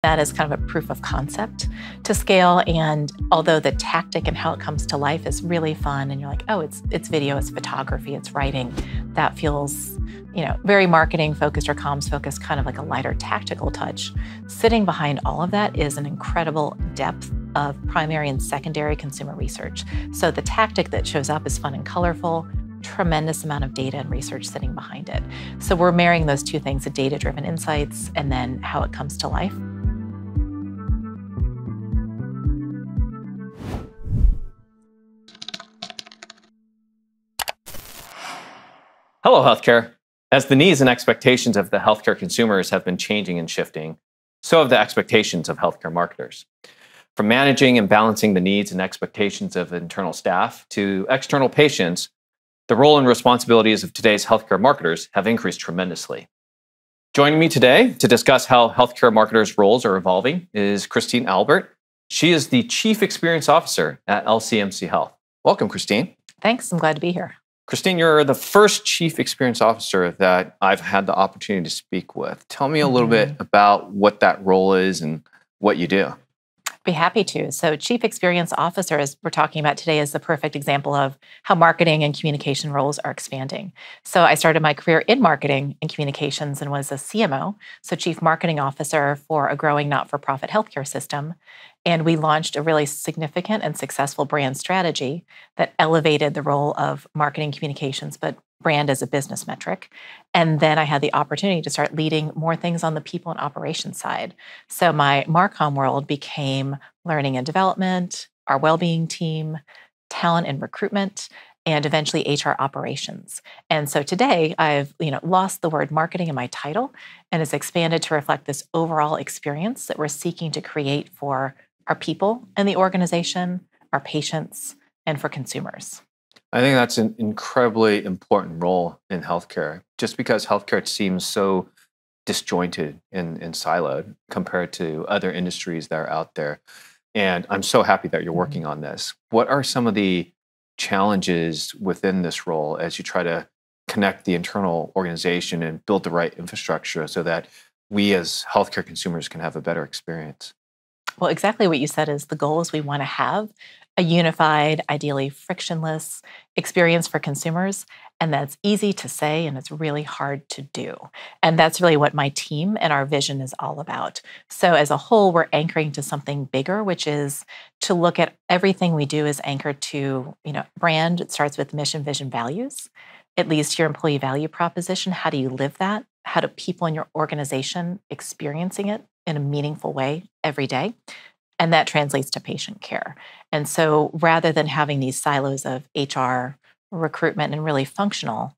That is kind of a proof of concept to scale. And although the tactic and how it comes to life is really fun, and you're like, oh, it's video, it's photography, it's writing, that feels, very marketing focused or comms focused, kind of like a lighter tactical touch. Sitting behind all of that is an incredible depth of primary and secondary consumer research. So the tactic that shows up is fun and colorful, tremendous amount of data and research sitting behind it. So we're marrying those two things, the data-driven insights and then how it comes to life. Hello, healthcare. As the needs and expectations of the healthcare consumers have been changing and shifting, so have the expectations of healthcare marketers. From managing and balancing the needs and expectations of internal staff to external patients, the role and responsibilities of today's healthcare marketers have increased tremendously. Joining me today to discuss how healthcare marketers' roles are evolving is Christine Albert. She is the Chief Experience Officer at LCMC Health. Welcome, Christine. Thanks. I'm glad to be here. Christine, you're the first Chief Experience Officer that I've had the opportunity to speak with. Tell me a little bit about what that role is and what you do. Be happy to. So Chief Experience Officer, as we're talking about today, is the perfect example of how marketing and communication roles are expanding. So I started my career in marketing and communications and was a CMO, so Chief Marketing Officer for a growing not-for-profit healthcare system. And we launched a really significant and successful brand strategy that elevated the role of marketing communications, but brand as a business metric. And then I had the opportunity to start leading more things on the people and operations side. So my Marcom world became learning and development, our well-being team, talent and recruitment, and eventually HR operations. And so today I've lost the word marketing in my title, and it's expanded to reflect this overall experience that we're seeking to create for our people in the organization, our patients, and for consumers. I think that's an incredibly important role in healthcare, just because healthcare seems so disjointed and siloed compared to other industries that are out there. And I'm so happy that you're working on this. What are some of the challenges within this role as you try to connect the internal organization and build the right infrastructure so that we as healthcare consumers can have a better experience? Well, exactly what you said is the goal is we want to have a unified, ideally frictionless experience for consumers. And that's easy to say, and it's really hard to do. And that's really what my team and our vision is all about. So as a whole, we're anchoring to something bigger, which is to look at everything we do is anchored to, brand. It starts with mission, vision, values. It leads to your employee value proposition. How do you live that? How do people in your organization experiencing it in a meaningful way every day? And that translates to patient care. And so rather than having these silos of HR, recruitment, and really functional,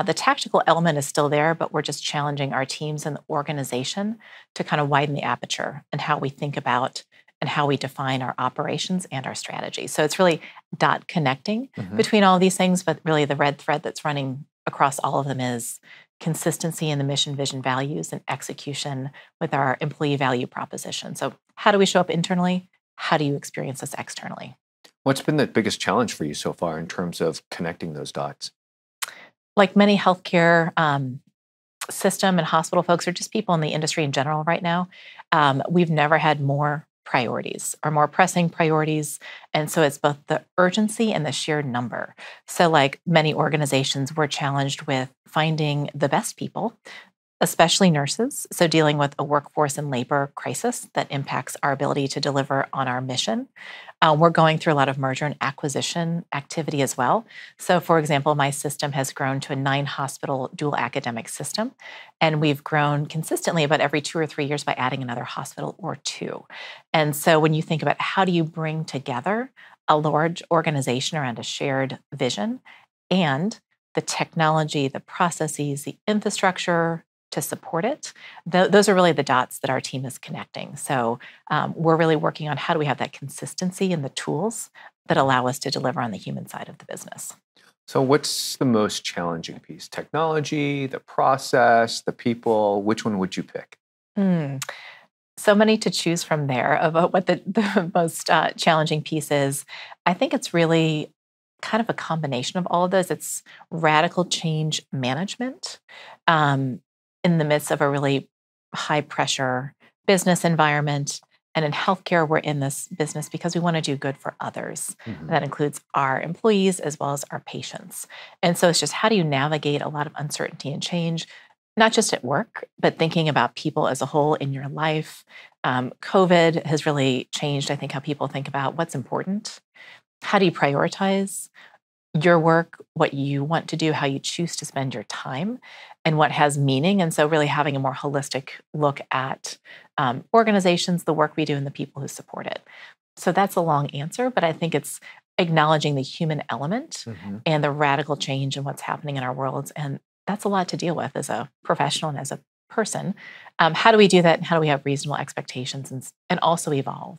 the tactical element is still there, but we're just challenging our teams and the organization to kind of widen the aperture and how we think about and how we define our operations and our strategy. So it's really connecting between all these things, but really the red thread that's running across all of them is consistency in the mission, vision, values, and execution with our employee value proposition. So how do we show up internally? How do you experience this externally? What's been the biggest challenge for you so far in terms of connecting those dots? Like many healthcare system and hospital folks, or just people in the industry in general right now, we've never had more priorities or more pressing priorities. And so it's both the urgency and the sheer number. So like many organizations, we're challenged with finding the best people, especially nurses. So dealing with a workforce and labor crisis that impacts our ability to deliver on our mission. We're going through a lot of merger and acquisition activity as well. So for example, my system has grown to a 9-hospital dual academic system. And we've grown consistently about every 2 or 3 years by adding another hospital or 2. And so when you think about how do you bring together a large organization around a shared vision and the technology, the processes, the infrastructure to support it, those are really the dots that our team is connecting. So we're really working on how do we have that consistency in the tools that allow us to deliver on the human side of the business. So what's the most challenging piece? Technology, the process, the people? Which one would you pick? So many to choose from there about what the most challenging piece is. I think it's really kind of a combination of all of those. It's radical change management in the midst of a really high pressure business environment. And in healthcare, we're in this business because we want to do good for others. And that includes our employees as well as our patients. And so it's just how do you navigate a lot of uncertainty and change, not just at work, but thinking about people as a whole in your life. COVID has really changed, I think, how people think about what's important. How do you prioritize your work, what you want to do, how you choose to spend your time, and what has meaning? And so, really having a more holistic look at organizations, the work we do, and the people who support it. So, that's a long answer, but I think it's acknowledging the human element and the radical change in what's happening in our worlds. And that's a lot to deal with as a professional and as a person. How do we do that? And how do we have reasonable expectations and also evolve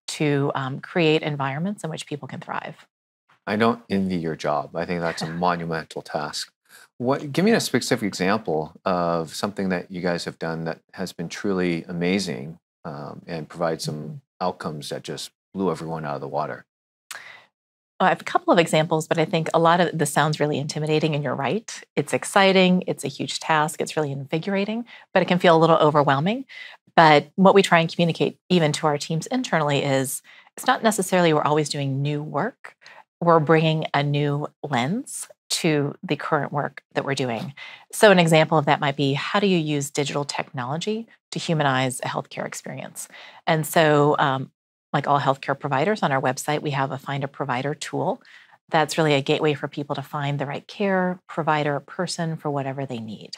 to create environments in which people can thrive? I don't envy your job. I think that's a monumental task. Give me a specific example of something that you guys have done that has been truly amazing and provide some outcomes that just blew everyone out of the water. Well, I have a couple of examples, but I think a lot of this sounds really intimidating, and you're right. It's exciting. It's a huge task. It's really invigorating, but it can feel a little overwhelming. But what we try and communicate even to our teams internally is it's not necessarily we're always doing new work. We're bringing a new lens to the current work that we're doing. So an example of that might be, how do you use digital technology to humanize a healthcare experience? And so like all healthcare providers, on our website, we have a Find a Provider tool. That's really a gateway for people to find the right care provider, person for whatever they need.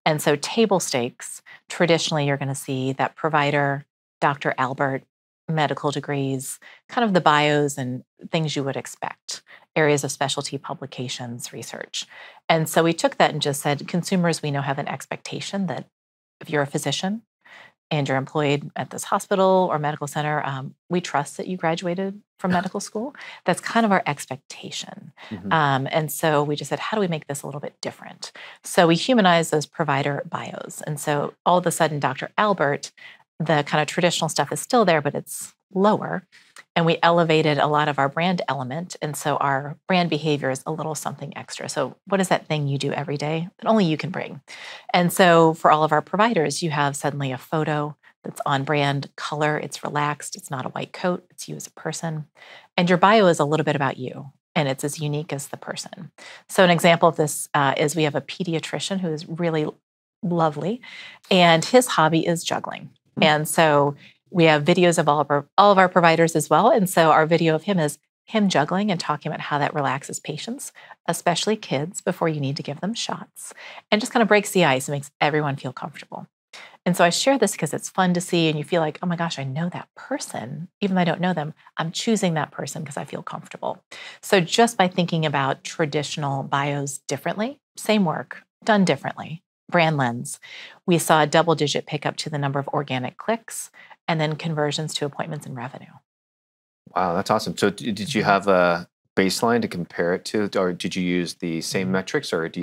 And so table stakes, traditionally, you're going to see that provider, Dr. Albert, medical degrees, kind of the bios and things you would expect, areas of specialty publications, research. And so we took that and just said, consumers we know have an expectation that if you're a physician and you're employed at this hospital or medical center, we trust that you graduated from medical school. That's kind of our expectation. And so we just said, how do we make this a little bit different? So we humanize those provider bios. And so all of a sudden, Dr. Albert, the kind of traditional stuff is still there, but it's lower. And we elevated a lot of our brand element. And so our brand behavior is a little something extra. So what is that thing you do every day that only you can bring? And so for all of our providers, you have suddenly a photo that's on brand color. It's relaxed. It's not a white coat. It's you as a person. And your bio is a little bit about you. And it's as unique as the person. So an example of this is we have a pediatrician who is really lovely. And his hobby is juggling. And so we have videos of all of our providers as well. And so our video of him is him juggling and talking about how that relaxes patients, especially kids, before you need to give them shots, and just kind of breaks the ice and makes everyone feel comfortable. And so I share this because it's fun to see, and you feel like, oh my gosh, I know that person. Even though I don't know them, I'm choosing that person because I feel comfortable. So just by thinking about traditional bios differently, same work, done differently, brand lens, we saw a double-digit pickup to the number of organic clicks and then conversions to appointments and revenue. Wow, that's awesome. So did you have a baseline to compare it to, or did you use the same metrics, or did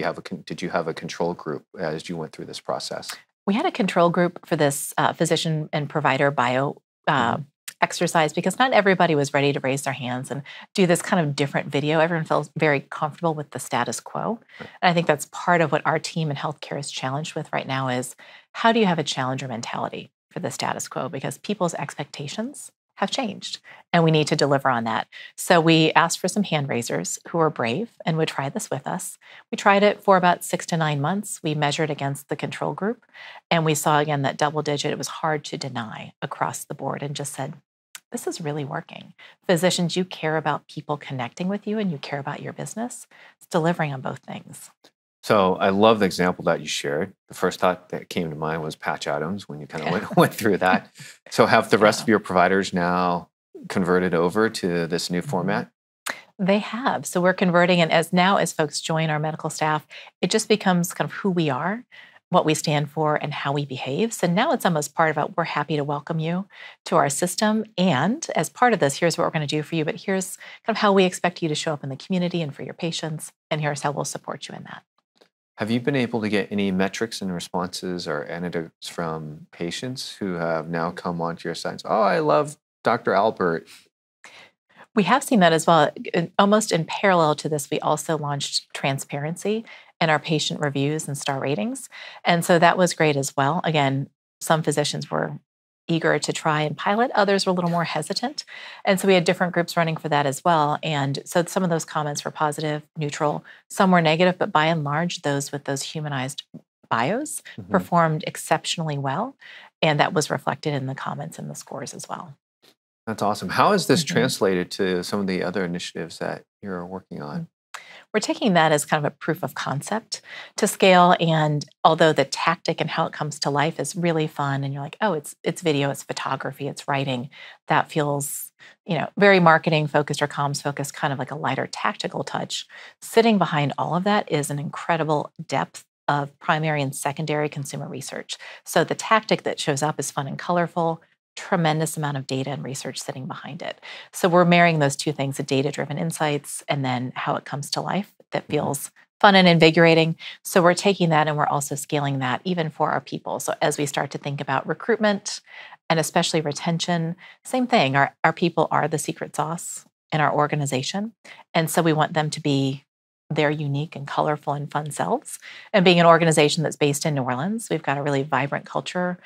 you have a control group as you went through this process? We had a control group for this physician and provider bio exercise because not everybody was ready to raise their hands and do this kind of different video. Everyone feels very comfortable with the status quo. And I think that's part of what our team in healthcare is challenged with right now is how do you have a challenger mentality for the status quo? Because people's expectations have changed and we need to deliver on that. So we asked for some hand raisers who were brave and would try this with us. We tried it for about 6 to 9 months. We measured against the control group and we saw again that double digit. It was hard to deny across the board and just said, this is really working. Physicians, you care about people connecting with you and you care about your business. It's delivering on both things. So I love the example that you shared. The first thought that came to mind was Patch Adams when you kind of went through that. So have the rest of your providers now converted over to this new format? They have. So we're converting, and as folks join our medical staff, it just becomes kind of who we are, what we stand for, and how we behave. So now it's almost part of it. We're happy to welcome you to our system. And as part of this, here's what we're going to do for you, but here's kind of how we expect you to show up in the community and for your patients. And here's how we'll support you in that. Have you been able to get any metrics and responses or anecdotes from patients who have now come onto your site? Oh, I love Dr. Albert. We have seen that as well. Almost in parallel to this, we also launched transparency in our patient reviews and star ratings. And so that was great as well. Again, some physicians were eager to try and pilot. Others were a little more hesitant. And so we had different groups running for that as well. And so some of those comments were positive, neutral, some were negative, but by and large, those with those humanized bios Mhm. performed exceptionally well. And that was reflected in the comments and the scores as well. That's awesome. How is this Mhm. translated to some of the other initiatives that you're working on? We're taking that as kind of a proof of concept to scale. And although the tactic and how it comes to life is really fun, and you're like, oh, it's video, it's photography, it's writing, that feels, very marketing focused or comms focused, kind of like a lighter tactical touch. Sitting behind all of that is an incredible depth of primary and secondary consumer research. So the tactic that shows up is fun and colorful, tremendous amount of data and research sitting behind it. So we're marrying those two things, the data-driven insights and then how it comes to life that Mhm. feels fun and invigorating. So we're taking that and we're also scaling that even for our people. So as we start to think about recruitment and especially retention, same thing. Our people are the secret sauce in our organization. And so we want them to be their unique and colorful and fun selves. And being an organization that's based in New Orleans, we've got a really vibrant culture.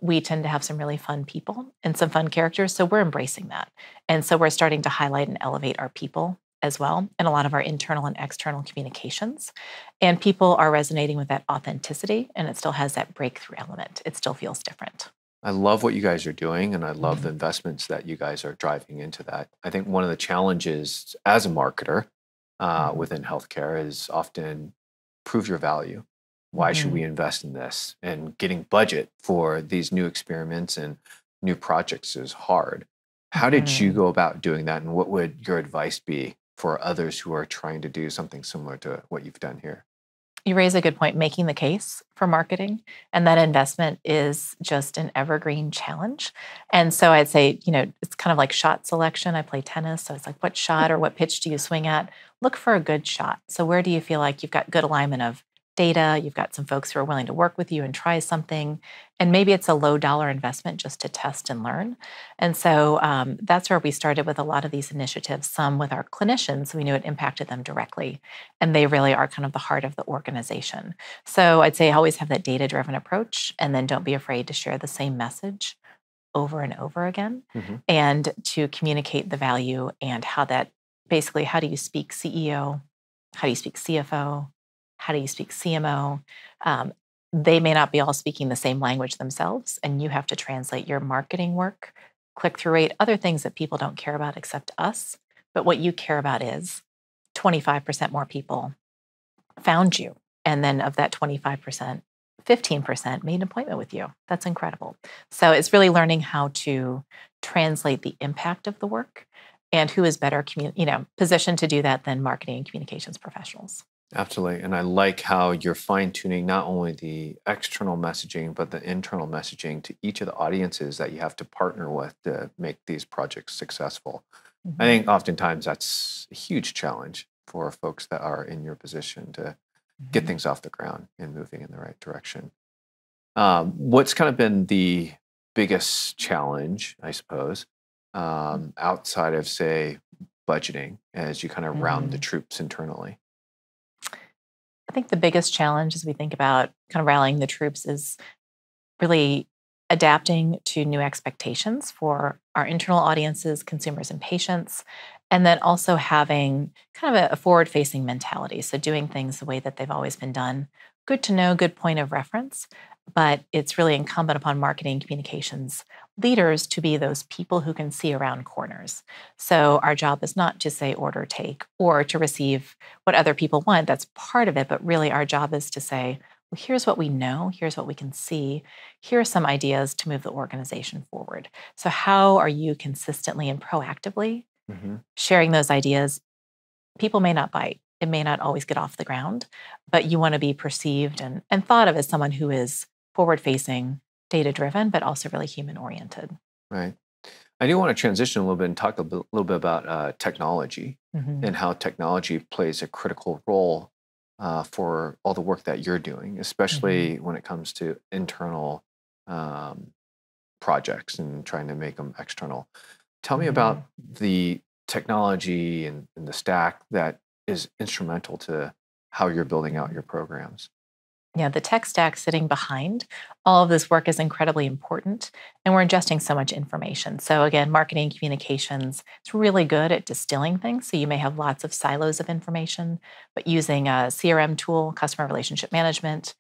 We tend to have some really fun people and some fun characters. So we're embracing that. And so we're starting to highlight and elevate our people as well in a lot of our internal and external communications. And people are resonating with that authenticity, and it still has that breakthrough element. It still feels different. I love what you guys are doing, and I love the Mhm. investments that you guys are driving into that. I think one of the challenges as a marketer Mhm. within healthcare is often prove your value. Why should we Mhm. invest in this? And getting budget for these new experiments and new projects is hard. How did you Mhm. go about doing that, and what would your advice be for others who are trying to do something similar to what you've done here? You raise a good point, making the case for marketing. And that investment is just an evergreen challenge. And so I'd say, it's kind of like shot selection. I play tennis. So it's like, what shot or what pitch do you swing at? Look for a good shot. So where do you feel like you've got good alignment of data? You've got some folks who are willing to work with you and try something. And maybe it's a low dollar investment just to test and learn. And so that's where we started with a lot of these initiatives, some with our clinicians. We knew it impacted them directly, and they really are kind of the heart of the organization. So I'd say always have that data driven approach, and then don't be afraid to share the same message over and over again Mhm. and to communicate the value and how that basically, how do you speak CEO? How do you speak CFO? How do you speak CMO? Um, they may not be all speaking the same language themselves, and you have to translate your marketing work, click through rate, other things that people don't care about except us. But what you care about is 25% more people found you. And then of that 25%, 15% made an appointment with you. That's incredible. So it's really learning how to translate the impact of the work and who is better positioned to do that than marketing and communications professionals. Absolutely. And I like how you're fine tuning not only the external messaging, but the internal messaging to each of the audiences that you have to partner with to make these projects successful. I Mhm. think oftentimes that's a huge challenge for folks that are in your position to get Mhm. things off the ground and moving in the right direction. What's kind of been the biggest challenge, I suppose, outside of, say, budgeting as you kind of round the Mhm. troops internally? I think the biggest challenge as we think about kind of rallying the troops is really adapting to new expectations for our internal audiences, consumers, and patients. And then also having kind of a forward facing mentality. So doing things the way that they've always been done. Good to know, good point of reference. But it's really incumbent upon marketing communications leaders to be those people who can see around corners. So our job is not to say order, take, or to receive what other people want. That's part of it. But really, our job is to say, well, here's what we know, here's what we can see, here are some ideas to move the organization forward. So, how are you consistently and proactively Hmm. sharing those ideas? People may not bite, it may not always get off the ground, but you want to be perceived and thought of as someone who is forward facing, data driven, but also really human oriented. Right. I do want to transition a little bit and talk little bit about technology Hmm. and how technology plays a critical role for all the work that you're doing, Hmm. especially when it comes to internal um, projects and trying to make them external. Tell me Hmm. about the technology and the stack that is instrumental to how you're building out Hmm. your programs. Yeah, the tech stack sitting behind all of this work is incredibly important, and we're ingesting so much information. So, again, marketing communications, it's really good at distilling things. So, you may have lots of silos of information, but using a CRM tool, customer relationship management,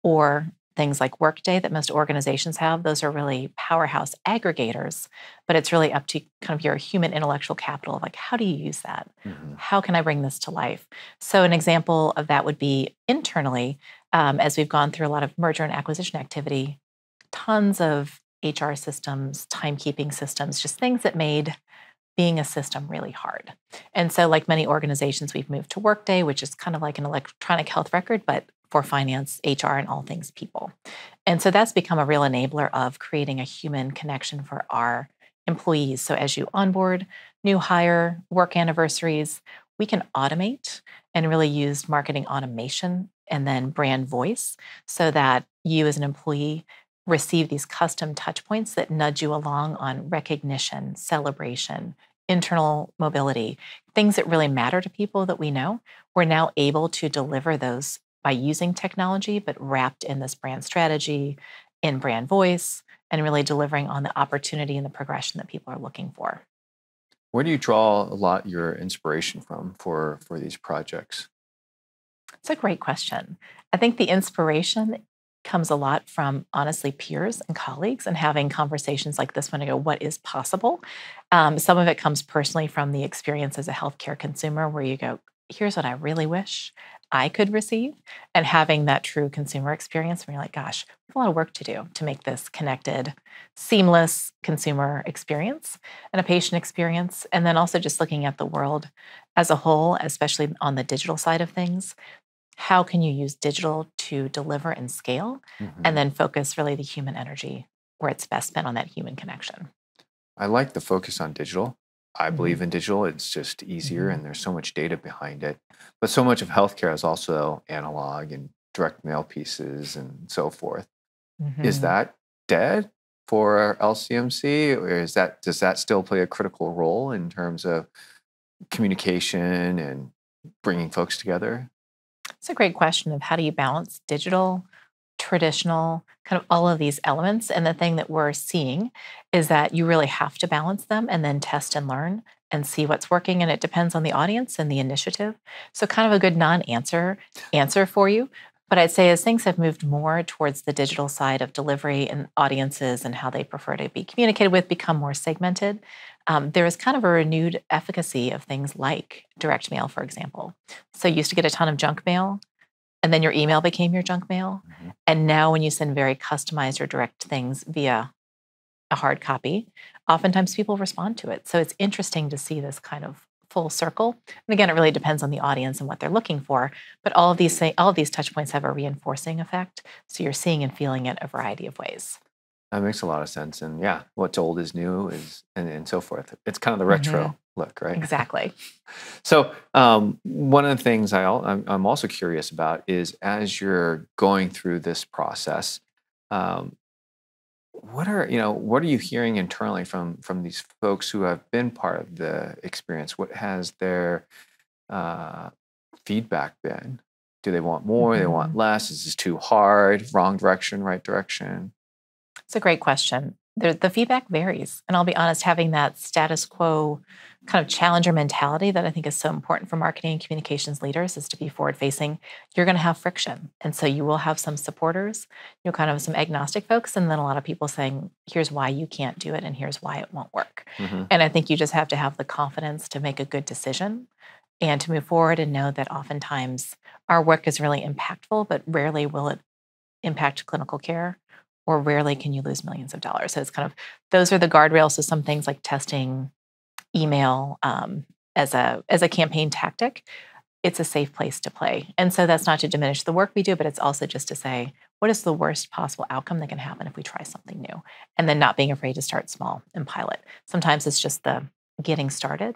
or things like Workday that most organizations have, those are really powerhouse aggregators. But it's really up to kind of your human intellectual capital of like, how do you use that? Hmm. How can I bring this to life? So, an example of that would be internally as we've gone through a lot of merger and acquisition activity, tons of HR systems, timekeeping systems, just things that made being a system really hard. And so, like many organizations, we've moved to Workday, which is kind of like an electronic health record, but for finance, HR, and all things people. And so that's become a real enabler of creating a human connection for our employees. So as you onboard, new hire, work anniversaries, we can automate and really use marketing automation and then brand voice so that you as an employee receive these custom touch points that nudge you along on recognition, celebration, internal mobility, things that really matter to people that we know. We're now able to deliver those by using technology, but wrapped in this brand strategy, in brand voice, and really delivering on the opportunity and the progression that people are looking for. Where do you draw a lot your inspiration from for these projects? It's a great question. I think the inspiration comes a lot from honestly peers and colleagues and having conversations like this one to go, what is possible? Some of it comes personally from the experience as a healthcare consumer where you go, here's what I really wish I could receive. And having that true consumer experience where you're like, gosh, we have a lot of work to do to make this connected, seamless consumer experience and a patient experience. And then also just looking at the world as a whole, especially on the digital side of things, how can you use digital to deliver and scale and Hmm. then focus really the human energy where it's best spent on that human connection. I like the focus on digital. I Mhm, believe in digital. It's just easier mhm, and there's so much data behind it. But so much of healthcare is also analog and direct mail pieces and so forth. Is mhm. that dead for LCMC, or does that still play a critical role in terms of communication and bringing folks together? It's a great question of how do you balance digital, traditional, kind of all of these elements. And the thing that we're seeing is that you really have to balance them and then test and learn and see what's working. And it depends on the audience and the initiative. So, kind of a good non answer for you. But I'd say as things have moved more towards the digital side of delivery and audiences and how they prefer to be communicated with become more segmented, there is kind of a renewed efficacy of things like direct mail, for example. So you used to get a ton of junk mail, and then your email became your junk mail. Mhm. And now, when you send very customized or direct things via a hard copy, oftentimes people respond to it. So it's interesting to see this kind of full circle. And again, it really depends on the audience and what they're looking for. But all of these touch points have a reinforcing effect. So you're seeing and feeling it a variety of ways. That makes a lot of sense. And yeah, what's old is new is and so forth. It's kind of the Mhm. retro look, right? Exactly. So one of the things I'm also curious about is as you're going through this process, um, what are you hearing internally from these folks who have been part of the experience? What has their uh, feedback been? Do they want more? They want Mhm. less? Is this too hard? Wrong direction? Right direction? It's a great question. The feedback varies. And I'll be honest, having that status quo kind of challenger mentality that I think is so important for marketing and communications leaders is to be forward facing. You're going to have friction. And so you will have some supporters, you'll kind of have some agnostic folks, and then a lot of people saying, here's why you can't do it and here's why it won't work. Hmm. And I think you just have to have the confidence to make a good decision and to move forward and know that oftentimes our work is really impactful, but rarely will it impact clinical care, or rarely can you lose millions of dollars. So it's kind of those are the guardrails. So some things like testing email as a campaign tactic, it's a safe place to play. And so that's not to diminish the work we do, but it's also just to say what is the worst possible outcome that can happen if we try something new, and then not being afraid to start small and pilot. Sometimes it's just the getting started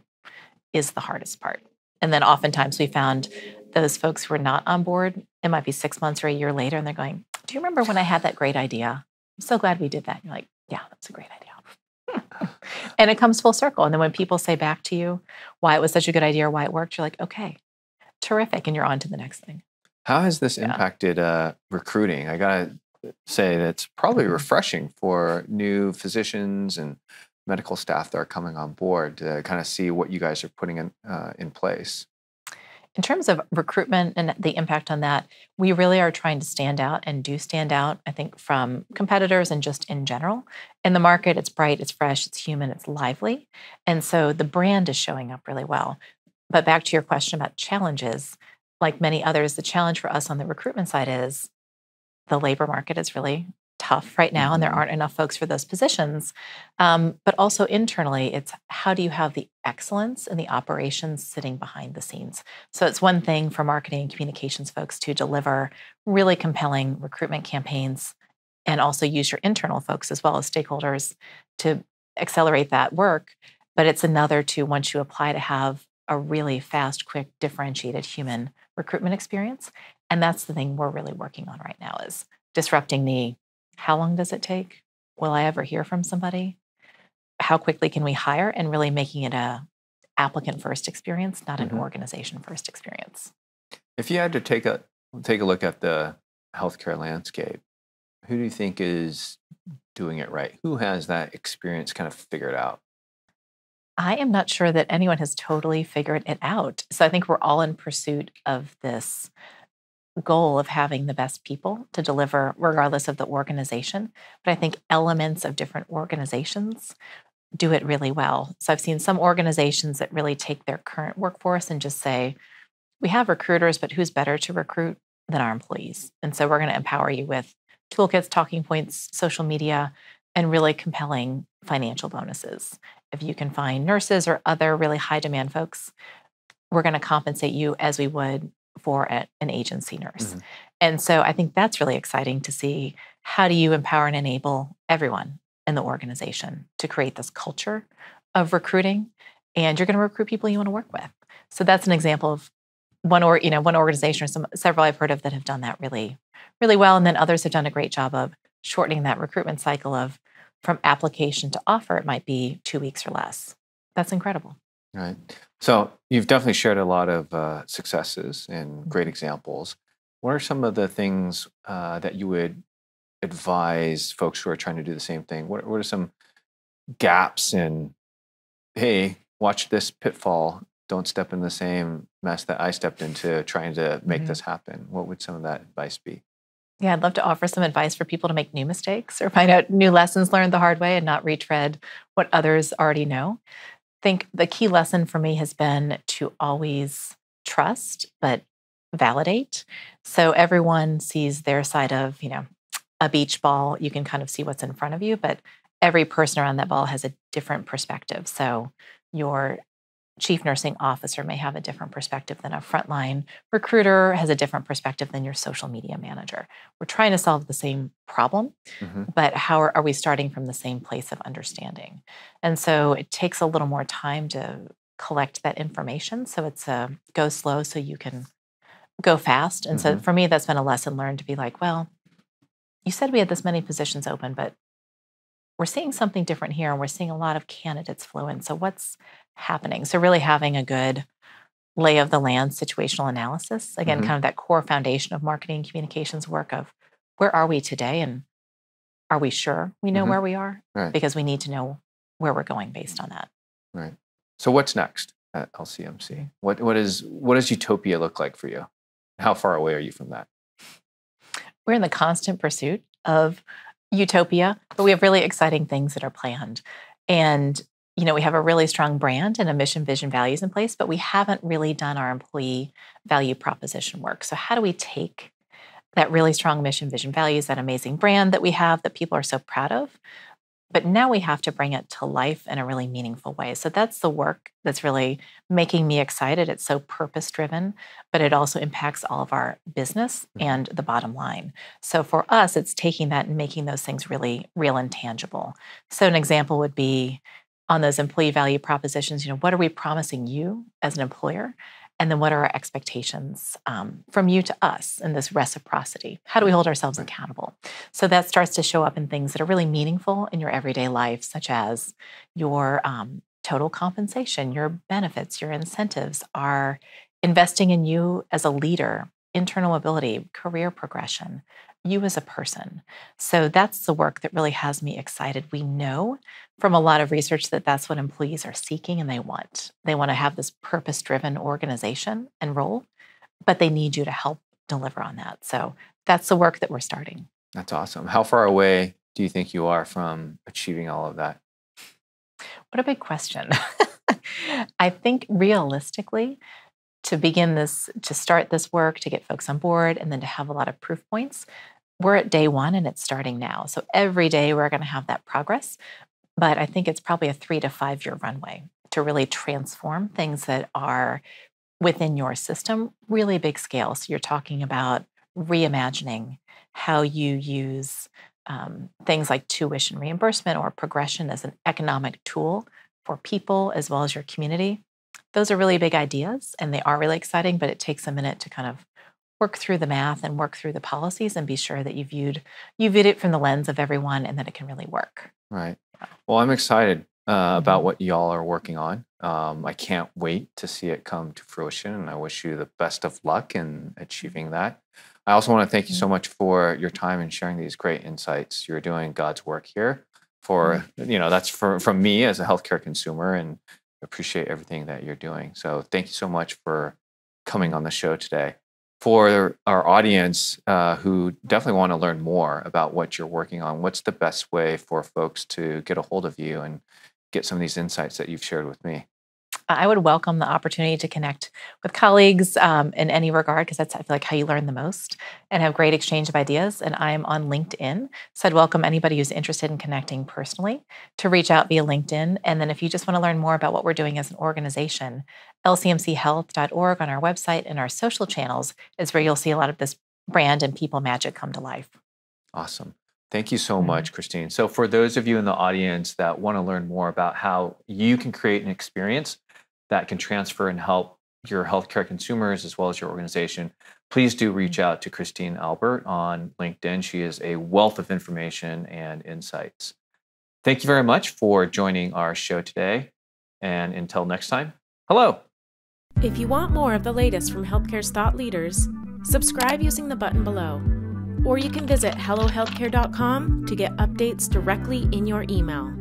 is the hardest part. And then oftentimes we found those folks who are not on board, it might be 6 months or a year later, and they're going, do you remember when I had that great idea? I'm so glad we did that. And you're like, yeah, that's a great idea. And it comes full circle. And then when people say back to you why it was such a good idea or why it worked, you're like, okay, terrific. And you're on to the next thing. How has this Yeah. impacted recruiting? I gotta say that's probably Mhm. refreshing for new physicians and medical staff that are coming on board to kind of see what you guys are putting in place. In terms of recruitment and the impact on that, we really are trying to stand out and do stand out, I think, from competitors and just in general. In the market, it's bright, it's fresh, it's human, it's lively. And so the brand is showing up really well. But back to your question about challenges, like many others, the challenge for us on the recruitment side is the labor market is really tough right now, and there Hmm. aren't enough folks for those positions. But also internally, it's how do you have the excellence and the operations sitting behind the scenes? So it's one thing for marketing and communications folks to deliver really compelling recruitment campaigns and also use your internal folks as well as stakeholders to accelerate that work. But it's another to, once you apply, to have a really fast, quick, differentiated human recruitment experience. And that's the thing we're really working on right now is disrupting the how long does it take? Will I ever hear from somebody? How quickly can we hire? And really making it a applicant first experience, not an Hmm. organization first experience. If you had to take a look at the healthcare landscape, who do you think is doing it right? Who has that experience kind of figured out? I am not sure that anyone has totally figured it out. So I think we're all in pursuit of this goal of having the best people to deliver, regardless of the organization. But I think elements of different organizations do it really well. So I've seen some organizations that really take their current workforce and just say, we have recruiters, but who's better to recruit than our employees? And so we're going to empower you with toolkits, talking points, social media, and really compelling financial bonuses. If you can find nurses or other really high demand folks, we're going to compensate you as we would for an agency nurse. Hmm. And so I think that's really exciting to see how do you empower and enable everyone in the organization to create this culture of recruiting, and you're going to recruit people you want to work with. So that's an example of one organization or several I've heard of that have done that really well, and then others have done a great job of shortening that recruitment cycle of from application to offer it might be 2 weeks or less. That's incredible. Right. So you've definitely shared a lot of successes and great Mhm. examples. What are some of the things that you would advise folks who are trying to do the same thing? What are some gaps in, hey, watch this pitfall. Don't step in the same mess that I stepped into trying to make Mhm. this happen. What would some of that advice be? Yeah, I'd love to offer some advice for people to make new mistakes or find out new lessons learned the hard way and not retread what others already know. I think the key lesson for me has been to always trust, but validate. So everyone sees their side of, a beach ball. You can kind of see what's in front of you, but every person around that ball has a different perspective. So your chief nursing officer may have a different perspective than a frontline recruiter has a different perspective than your social media manager. We're trying to solve the same problem, Hmm. but how are we starting from the same place of understanding? And so it takes a little more time to collect that information. So it's a go slow so you can go fast. And so Hmm. for me, that's been a lesson learned to be like, well, you said we had this many positions open, but we're seeing something different here and we're seeing a lot of candidates flow in. So what's happening? So really having a good lay of the land situational analysis, again, Hmm. kind of that core foundation of marketing and communications work of where are we today and are we sure we know Hmm. where we are? Right. Because we need to know where we're going based on that. Right. So what's next at LCMC? What does utopia look like for you? How far away are you from that? We're in the constant pursuit of utopia, but we have really exciting things that are planned. And, we have a really strong brand and a mission, vision, values in place, but we haven't really done our employee value proposition work. So, how do we take that really strong mission, vision, values, that amazing brand that we have that people are so proud of? But now we have to bring it to life in a really meaningful way. So that's the work that's really making me excited. It's so purpose driven, but it also impacts all of our business Mhm. and the bottom line. So for us, it's taking that and making those things really real and tangible. So an example would be on those employee value propositions, what are we promising you as an employer? And then what are our expectations from you to us in this reciprocity? How do we Right. hold ourselves Right. accountable? So that starts to show up in things that are really meaningful in your everyday life, such as your total compensation, your benefits, your incentives are investing in you as a leader internal mobility, career progression, you as a person. So that's the work that really has me excited. We know from a lot of research that that's what employees are seeking and they want. They want to have this purpose-driven organization and role, but they need you to help deliver on that. So that's the work that we're starting. That's awesome. How far away do you think you are from achieving all of that? What a big question. I think realistically, to begin this, to start this work, to get folks on board, and then to have a lot of proof points, we're at day one and it's starting now. So every day we're going to have that progress. But I think it's probably a 3 to 5 year runway to really transform things that are within your system, really big scale. So you're talking about reimagining how you use things like tuition reimbursement or progression as an economic tool for people as well as your community. Those are really big ideas and they are really exciting, but it takes a minute to kind of work through the math and work through the policies and be sure that you viewed it from the lens of everyone and that it can really work. Right. Well, I'm excited about what y'all are working on. I can't wait to see it come to fruition, and I wish you the best of luck in achieving that. I also want to thank you so much for your time and sharing these great insights. You're doing God's work here that's from me as a healthcare consumer, and appreciate everything that you're doing. So thank you so much for coming on the show today. For our audience who definitely want to learn more about what you're working on, what's the best way for folks to get a hold of you and get some of these insights that you've shared with me? I would welcome the opportunity to connect with colleagues in any regard, because that's, I feel like, how you learn the most and have great exchange of ideas. And I'm on LinkedIn. So I'd welcome anybody who's interested in connecting personally to reach out via LinkedIn. And then if you just want to learn more about what we're doing as an organization, lcmchealth.org on our website and our social channels is where you'll see a lot of this brand and people magic come to life. Awesome. Thank you so much, Christine. So for those of you in the audience that want to learn more about how you can create an experience that can transfer and help your healthcare consumers as well as your organization, please do reach out to Christine Albert on LinkedIn. She is a wealth of information and insights. Thank you very much for joining our show today. And until next time, hello. If you want more of the latest from healthcare's thought leaders, subscribe using the button below. Or you can visit hellohealthcare.com to get updates directly in your email.